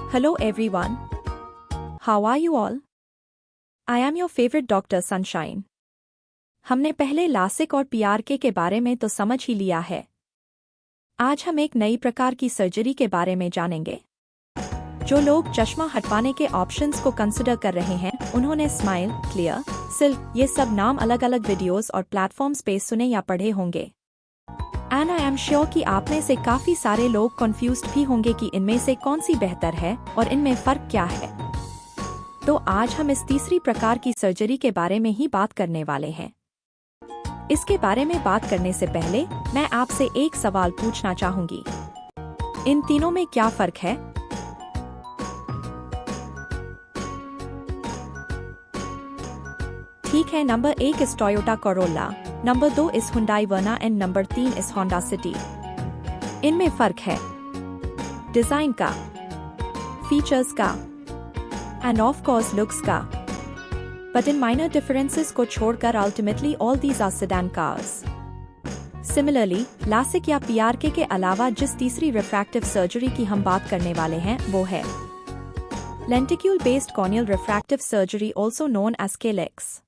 Hello everyone. How are you all? I am your favorite Dr. Sunshine. हमने पहले LASIK और PRK के बारे में तो समझ ही लिया है। आज हम एक नई प्रकार की सर्जरी के बारे में जानेंगे। जो लोग चश्मा हटवाने के ऑप्शंस को कंसिडर कर रहे हैं, उन्होंने स्माइल, क्लियर, सिल्क ये सब नाम अलग-अलग वीडियोस और प्लेटफॉर्म्स पे सुने या पढ़े होंगे। एंड आई एम श्योर कि आप में से काफी सारे लोग कंफ्यूज्ड भी होंगे कि इनमें से कौन सी बेहतर है और इनमें फर्क क्या है। तो आज हम इस तीसरी प्रकार की सर्जरी के बारे में ही बात करने वाले हैं। इसके बारे में बात करने से पहले मैं आपसे एक सवाल पूछना चाहूंगी। इन तीनों में क्या फर्क है? ठीक है, नंबर 1 इस टोयोटा कोरोला, नंबर 2 इस हुंडई वर्ना एंड नंबर 3 इस होंडा सिटी। इनमें फर्क है डिजाइन का, फीचर्स का एंड ऑफ कोर्स लुक्स का। बट इन माइनर डिफरेंसेस को छोड़कर ultimately all these are sedan cars. Similarly LASIK या पीआरके के अलावा जिस तीसरी रिफ्रैक्टिव सर्जरी की हम बात करने वाले हैं वो है lenticule based corneal refractive surgery, also known as KLEx.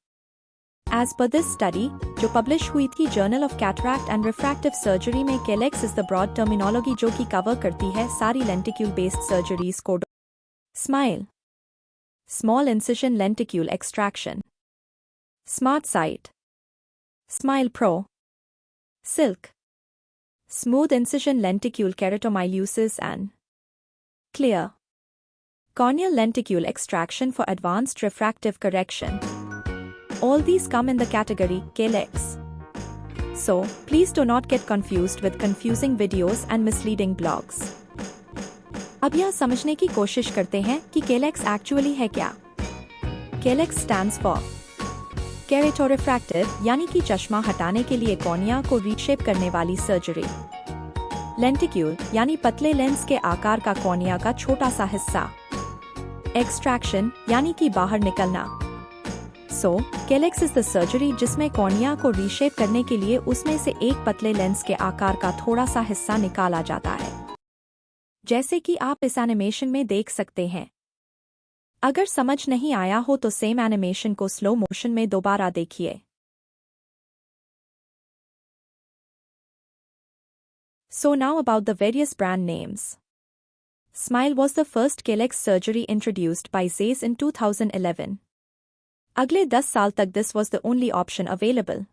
As per this study, जो पब्लिश हुई थी journal of cataract and refractive surgery में, KLEx is the broad terminology जो कि कवर करती है सारी लेंटिक्यूल बेस्ड सर्जरीज को। SMILE, small incision lenticule extraction, smart sight, SMILE pro, SILK, smooth incision lenticule keratomileusis and clear corneal lenticule extraction for advanced refractive correction. All these come in the category KLEX. So, please do not get confused with confusing videos and misleading blogs. अब यह समझने की कोशिश करते हैं कि KLEX actually है क्या। KLEX stands for केरेटोरिफ्रैक्टिव, यानी कि चश्मा हटाने के लिए कॉर्निया को रीशेप करने वाली सर्जरी। लेंटिक्यूल, यानी पतले लेंस के आकार का कॉर्निया का छोटा सा हिस्सा। एक्सट्रैक्शन, यानी कि बाहर निकलना। सो केलेक्स इज द सर्जरी जिसमें कॉर्निया को रीशेप करने के लिए उसमें से एक पतले लेंस के आकार का थोड़ा सा हिस्सा निकाला जाता है, जैसे कि आप इस एनिमेशन में देख सकते हैं। अगर समझ नहीं आया हो तो सेम एनिमेशन को स्लो मोशन में दोबारा देखिए। So now about the various brand names. Smile was the first Kelex surgery introduced by Zeiss in 2011. अगले 10 साल तक this was the only option available.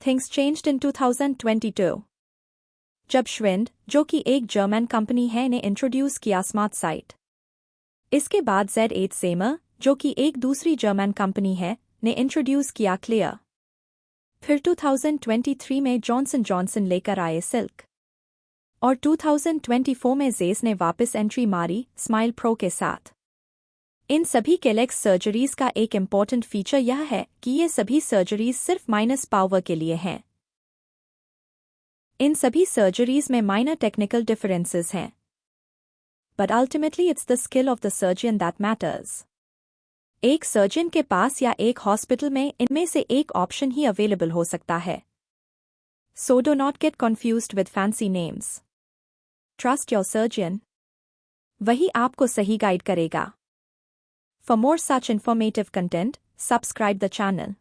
Things changed in 2022. जब Schwind, जो कि एक जर्मन कंपनी है, ने इंट्रोड्यूस किया स्मार्ट साइट। इसके बाद Z8 Zimmer, जो कि एक दूसरी जर्मन कंपनी है, ने इंट्रोड्यूस किया क्लियर। फिर 2023 में जॉनसन जॉनसन लेकर आए सिल्क। और 2024 में Zeiss ने वापस एंट्री मारी स्माइल प्रो के साथ। इन सभी केलेक्स सर्जरीज का एक इम्पॉर्टेंट फीचर यह है कि ये सभी सर्जरीज सिर्फ माइनस पावर के लिए हैं। इन सभी सर्जरीज में माइनर टेक्निकल डिफरेंसेस हैं, but ultimately it's the skill of the surgeon that matters. एक सर्जन के पास या एक हॉस्पिटल में इनमें से एक ऑप्शन ही अवेलेबल हो सकता है। So do not gate confused with fancy names. Trust your surgeon, वही आपको सही गाइड करेगा। For more such informative content, subscribe the channel.